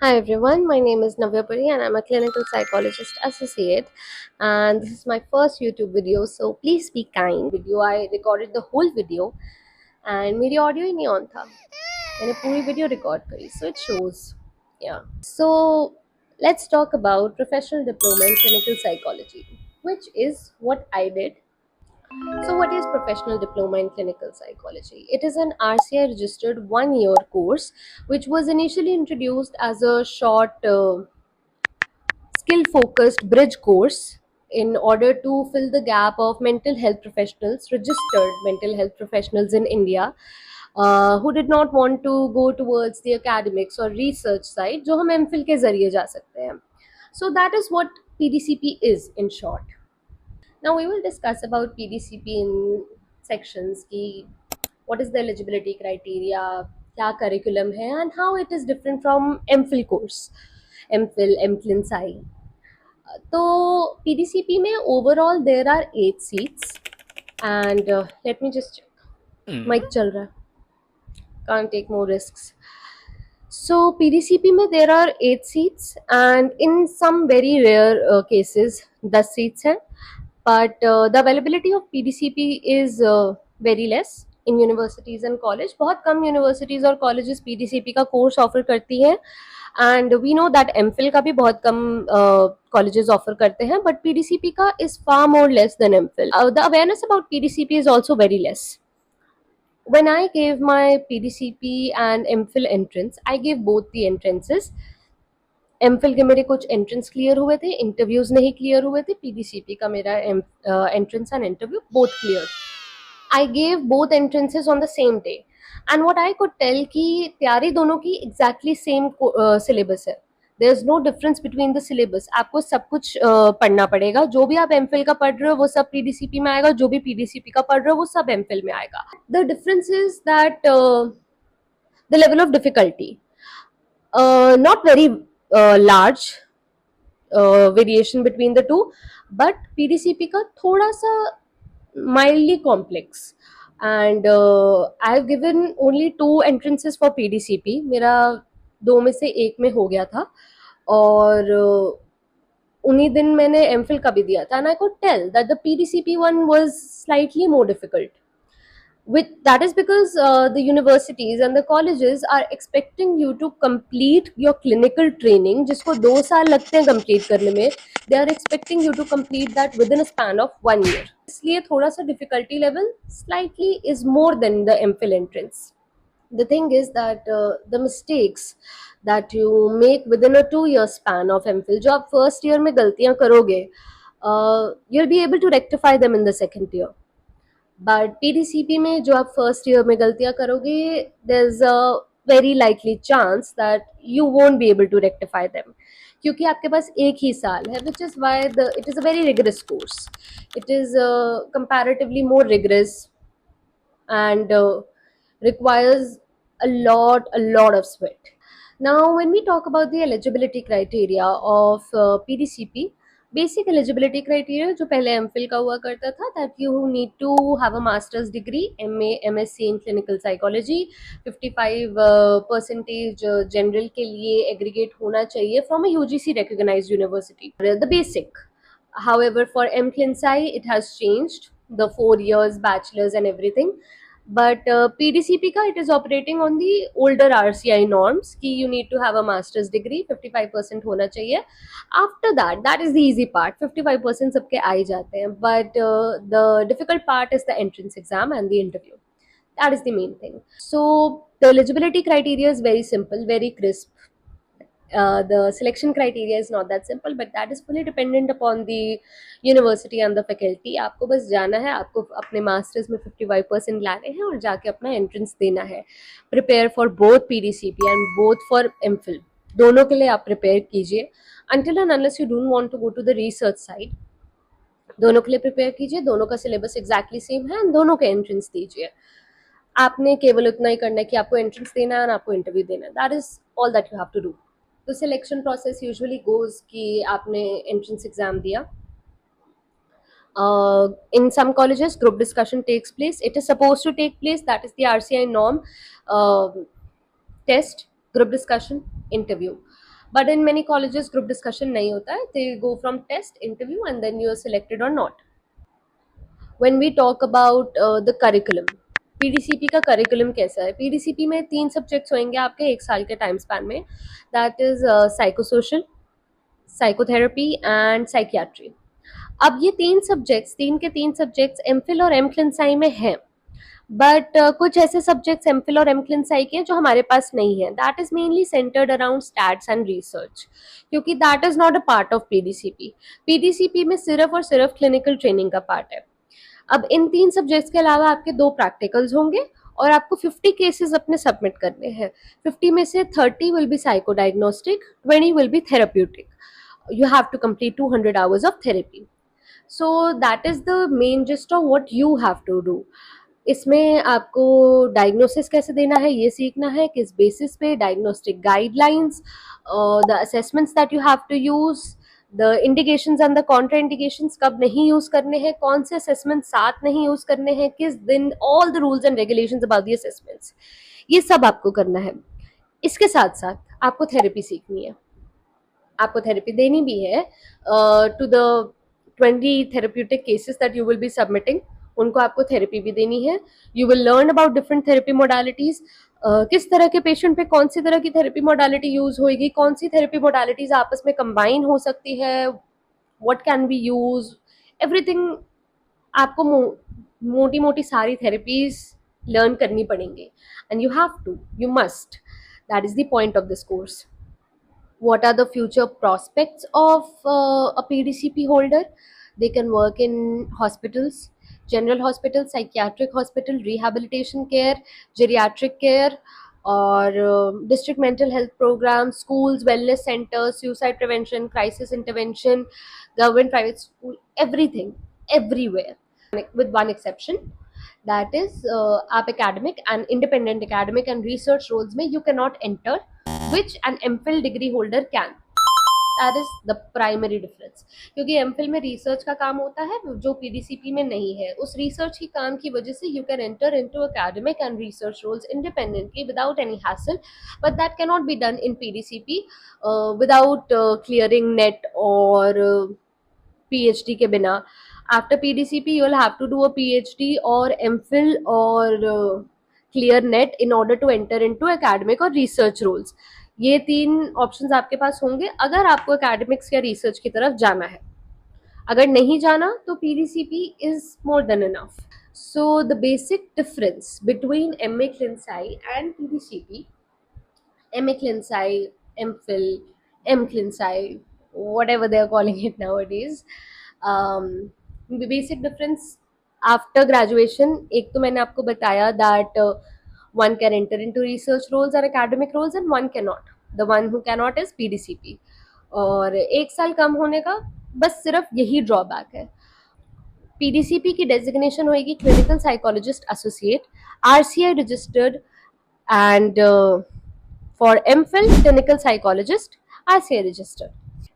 Hi everyone, my name is Navya Puri and I'm a clinical psychologist associate, and this is my first YouTube video, so please be kind. Video I recorded the whole video and मेरी audio ही नहीं on था. मैंने पूरी video record करी, so it shows. Yeah. So let's talk about professional diploma in clinical psychology, which is what I did. So, what is Professional Diploma in Clinical Psychology? It is an RCI registered 1 year course which was initially introduced as a short, skill focused bridge course in order to fill the gap of mental health professionals, registered mental health professionals in India. Who did not want to go towards the academics or research side, जो हम MPhil के जरिए जा सकते हैं. So that is what PDCP is in short. Now we will discuss about PDCP in sections ki what is the eligibility criteria, क्या curriculum है and how it is different from MPhil course, MPhil, MCLin Sci. तो PDCP में overall there are 8 seats and let me just check. Mic चल रहा है. Can't take more risks. So PDCP में there are 8 seats and in some very rare cases 10 seats हैं. But the availability of PDCP is very less in universities and college. बहुत कम universities और colleges PDCP का course offer करती हैं and we know that MPhil का भी बहुत कम colleges offer करते हैं, but PDCP का is far more less than MPhil. The awareness about PDCP is also very less. When I gave my PDCP and MPhil entrance, I gave both the entrances. MPhil के मेरे कुछ entrance clear हुए थे, interviews नहीं clear हुए थे. PDCP का मेरा entrance and interview both clear. I gave both entrances on the same day and what I could tell कि तैयारी दोनों की एग्जैक्टली सेम सिलेबस है. There is no difference between the syllabus. आपको सब कुछ पढ़ना पड़ेगा. जो भी आप MPhil का पढ़ रहे हो वो सब PDCP में आएगा, जो भी PDCP का पढ़ रहे हो वो सब MPhil में आएगा. The difference is that the level of difficulty, not very large variation between the two, but PDCP का थोड़ा सा mildly complex. And I have given only 2 entrances for PDCP. मेरा 2 में से 1 में हो गया था और उन्हीं दिन मैंने MPhil का भी दिया था and I could tell that the PDCP one was slightly more difficult. With that is because the universities and the colleges are expecting you to complete your clinical training जिसको 2 साल लगते हैं complete करने में. They are expecting you to complete that within a span of 1 year. इसलिए थोड़ा सा difficulty level slightly is more than the MPhil entrance. The thing is that the mistakes that you make within a 2 year span of MPhil, जो आप first year में गलतियां करोगे, you'll be able to rectify them in the second year. But PDCP में जो आप first year में गलतियां करोगे, there is a very likely chance that you won't be able to rectify them, क्योंकि आपके पास एक ही साल है, which is why the it is a very rigorous course. It is comparatively more rigorous and requires a lot of sweat. Now when we talk about the eligibility criteria of PDCP, basic eligibility criteria जो पहले MPhil का हुआ करता था, that you need to have a master's degree, MA MSc in clinical psychology, 55% general के लिए aggregate होना चाहिए from a UGC recognized university. The basic. However, for MCLin Sci it has changed, the 4 years bachelor's and everything. But PDCP ka it is operating on the older RCI norms ki you need to have a master's degree, 55% होना चाहिए. After that, that is the easy part. 55% सबके आ ही जाते हैं, but the difficult part is the entrance exam and the interview. That is the main thing. So the eligibility criteria is very simple, very crisp. The selection criteria is not that simple, but that is fully dependent upon the university and the faculty. आपको बस जाना है, आपको अपने masters में 55% लाने हैं और जाके अपना एंट्रेंस देना है. Prepare for both PDCP and both for MPhil, दोनों के लिए आप प्रिपेयर कीजिए. until and unless you don't want to go to the research side, दोनों के लिए प्रिपेयर कीजिए. दोनों का सिलेबस एग्जैक्टली सेम है एंड दोनों के एंट्रेंस दीजिए. आपने केवल उतना ही करना है कि आपको एंट्रेंस देना है और आपको इंटरव्यू देना है. That is all that you have to do. तो सिलेक्शन प्रोसेस यूजुअली गोज कि आपने एंट्रेंस एग्जाम दिया. In some colleges, group discussion takes place. It is supposed to take place. That is the RCI norm. Test, group discussion, interview. But in many colleges group discussion नहीं होता है, they go from test interview and then you are selected और नॉट. When we talk about the curriculum, PDCP का curriculum कैसा है? पीडीसीपी में 3 subjects होंगे आपके 1 साल के टाइम स्पैन में. That is psychosocial, psychotherapy and psychiatry. अब ये 3 सब्जेक्ट्स, 3 के 3 सब्जेक्ट्स एमफिल और एम क्लिनसाई में हैं. बट कुछ ऐसे सब्जेक्ट्स एमफिल और एम क्लिनसाई के हैं जो हमारे पास नहीं है. That is mainly centred around stats and research, क्योंकि that is not a part of PDCP. PDCP में सिर्फ और सिर्फ क्लिनिकल ट्रेनिंग का पार्ट है. अब इन 3 सब्जेक्ट्स के अलावा आपके 2 प्रैक्टिकल्स होंगे और आपको 50 केसेस अपने सबमिट करने हैं. 50 में से 30 will be psycho diagnostic, 20 will be therapeutic. You have to complete 200 hours of therapy. So that is the main gist of what you have to do. इसमें आपको डायग्नोसिस कैसे देना है ये सीखना है, किस बेसिस पे, diagnostic guidelines, the assessments that you have to use, the indications and the contraindications कब नहीं यूज करने हैं, कौन से असेसमेंट साथ नहीं यूज करने हैं, किस दिन, all the rules and regulations about the assessments, ये सब आपको करना है. इसके साथ साथ आपको थेरेपी सीखनी है, आपको थेरेपी देनी भी है to the 20 therapeutic cases that you will be submitting. उनको आपको थेरेपी भी देनी है. You will learn about different therapy modalities, किस तरह के पेशेंट पे कौन सी तरह की थेरेपी मोडालिटी यूज होगी, कौन सी थेरेपी मोडालिटीज आपस में कंबाइन हो सकती है, what can be use, everything. आपको मोटी मोटी सारी थेरेपीज लर्न करनी पड़ेंगी and you have to, you must. That is the point of this course. What are the future prospects of a PDCP holder? They can work in hospitals, general hospital, psychiatric hospital, rehabilitation care, geriatric care, or district mental health programs, schools, wellness centers, suicide prevention, crisis intervention, government, private school, everything, everywhere, with one exception. That is, आप academic and independent academic and research roles में you cannot enter, which an MPhil degree holder can. That is the primary difference. क्योंकि MPhil में research का काम होता है जो PDCP में नहीं है. उस रिसर्च की काम की वजह से you can enter into academic and research roles independently without any hassle, but that cannot be done in PDCP without clearing NET or PhD के बिना. After PDCP you will have to do a PhD or MPhil or clear NET in order to enter into academic or research roles. ये 3 options आपके पास होंगे अगर आपको academics या research की तरफ जाना है. अगर नहीं जाना तो PDCP is more than enough. So the basic difference between MA Clinsci and PDCP, MA Clinsci, MPhil, M Clinsci, whatever they are calling it nowadays, the basic difference after graduation, एक तो मैंने आपको बताया that one can enter into research roles or academic roles and one cannot. The one who cannot is PDCP. और 1 साल कम होने का बस सिर्फ यही ड्रॉबैक है. पीडीसीपी की डेजिग्नेशन होगी clinical psychologist associate, RCI registered, and for MPhil clinical psychologist, RCI registered.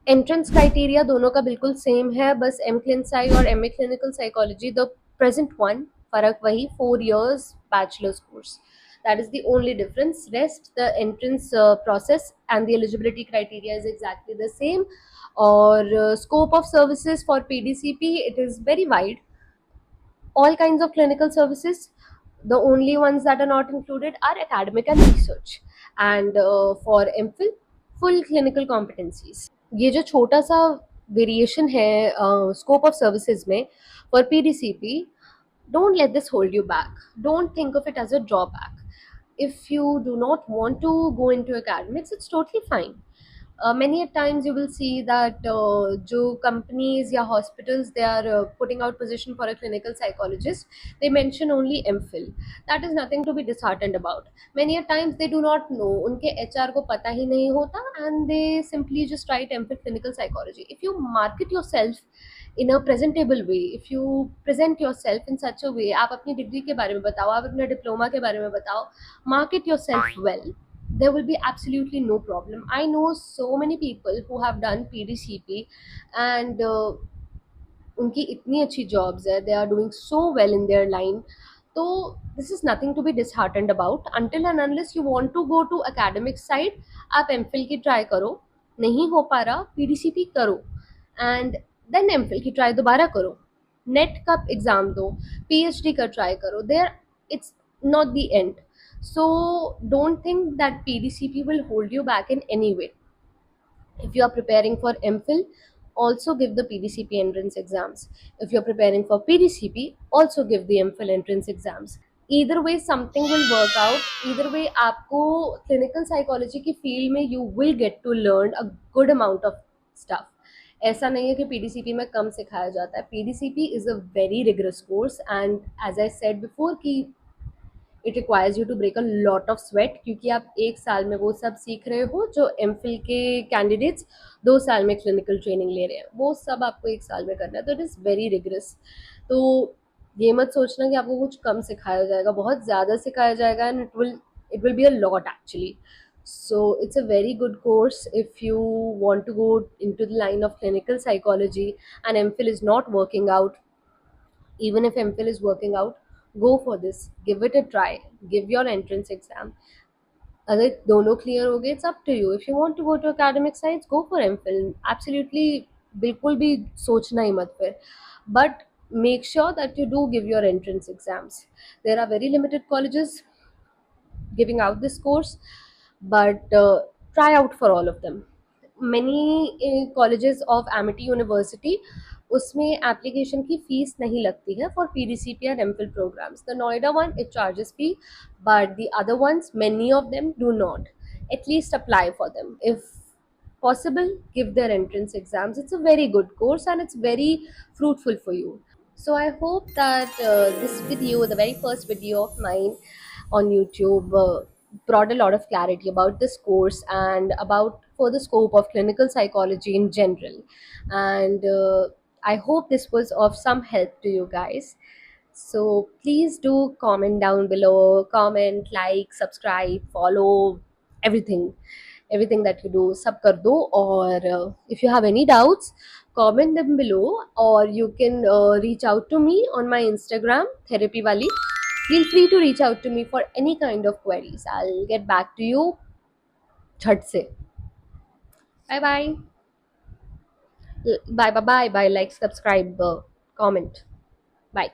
Entrance criteria दोनों का बिल्कुल सेम है, बस एम क्लिनसाई और M A clinical psychology the present one, फर्क वही 4 years bachelors course. That is the only difference. Rest, the entrance process and the eligibility criteria is exactly the same. Or scope of services for PDCP, it is very wide. All kinds of clinical services. The only ones that are not included are academic and research. And for MPhil, full clinical competencies. ये जो छोटा सा variation है scope of services में for PDCP, don't let this hold you back. Don't think of it as a drawback. If you do not want to go into academics, it's totally fine. Many a times you will see that जो companies या hospitals, they are putting out position for a clinical psychologist, they mention only MPhil. That is nothing to be disheartened about. Many a times they do not know, उनके HR को पता ही नहीं होता, and they simply just write MPhil clinical psychology. If you market yourself in a presentable way, if you present yourself in such a way, आप अपनी degree के बारे में बताओ, आप अपने डिप्लोमा के बारे में बताओ, market yourself well, there will be absolutely no problem. I know so many people who have done PDCP and उनकी इतनी अच्छी jobs है, they are doing so well in their line. So this is nothing to be disheartened about. Until and unless you want to go to academic side, आप MPhil की try करो. नहीं हो पा रहा, पीडीसीपी करो एंड देन एमफिल की try दोबारा करो, नेट का एग्जाम दो, पीएचडी का ट्राई करो, there it's not the end. So don't think that PDCP will hold you back in any way. If you are preparing for MPhil, also give the PDCP entrance exams. If you're preparing for PDCP, also give the MPhil entrance exams. Either way, something will work out. Either way, आपको clinical psychology की field में you will get to learn a good amount of stuff. ऐसा नहीं है कि पीडीसीपी में कम सिखाया जाता है. PDCP is a very rigorous course and as I said before कि it requires you to break a lot of sweat, क्योंकि आप एक साल में वो सब सीख रहे हो जो एमफिल के कैंडिडेट्स 2 साल में क्लिनिकल ट्रेनिंग ले रहे हैं, वो सब आपको एक साल में करना है. तो इट इज़ वेरी रिगरस. तो ये मत सोचना कि आपको कुछ कम सिखाया जाएगा, बहुत ज़्यादा सिखाया जाएगा and it will be a lot actually. So it's a very good course if you want to go into the line of clinical psychology and MPhil is not working out. Even if MPhil is working out, go for this, give it a try, give your entrance exam. अगर दोनों clear हो गए, it's up to you. If you want to go to academic sides, go for MPhil, absolutely. बिल्कुल भी सोचना ही मत फिर. But make sure that you do give your entrance exams. There are very limited colleges giving out this course, but try out for all of them. Many colleges of Amity University, उसमें application की fees नहीं लगती है for PDCP and MPhil programmes. The Noida one it charges fee, but the other ones, many of them do not. At least apply for them. If possible, give their entrance exams. It's a very good course and it's very fruitful for you. So I hope that this video, the very first video of mine on YouTube, brought a lot of clarity about this course and about for the scope of clinical psychology in general. And I hope this was of some help to you guys. So please do comment down below, comment, like, subscribe, follow, everything, everything that you do, sab kar do. Or if you have any doubts, comment them below, or you can reach out to me on my Instagram, therapy wali. Feel free to reach out to me for any kind of queries. I'll get back to you झट से. Bye bye. Bye bye bye bye. Like, subscribe, comment. Bye.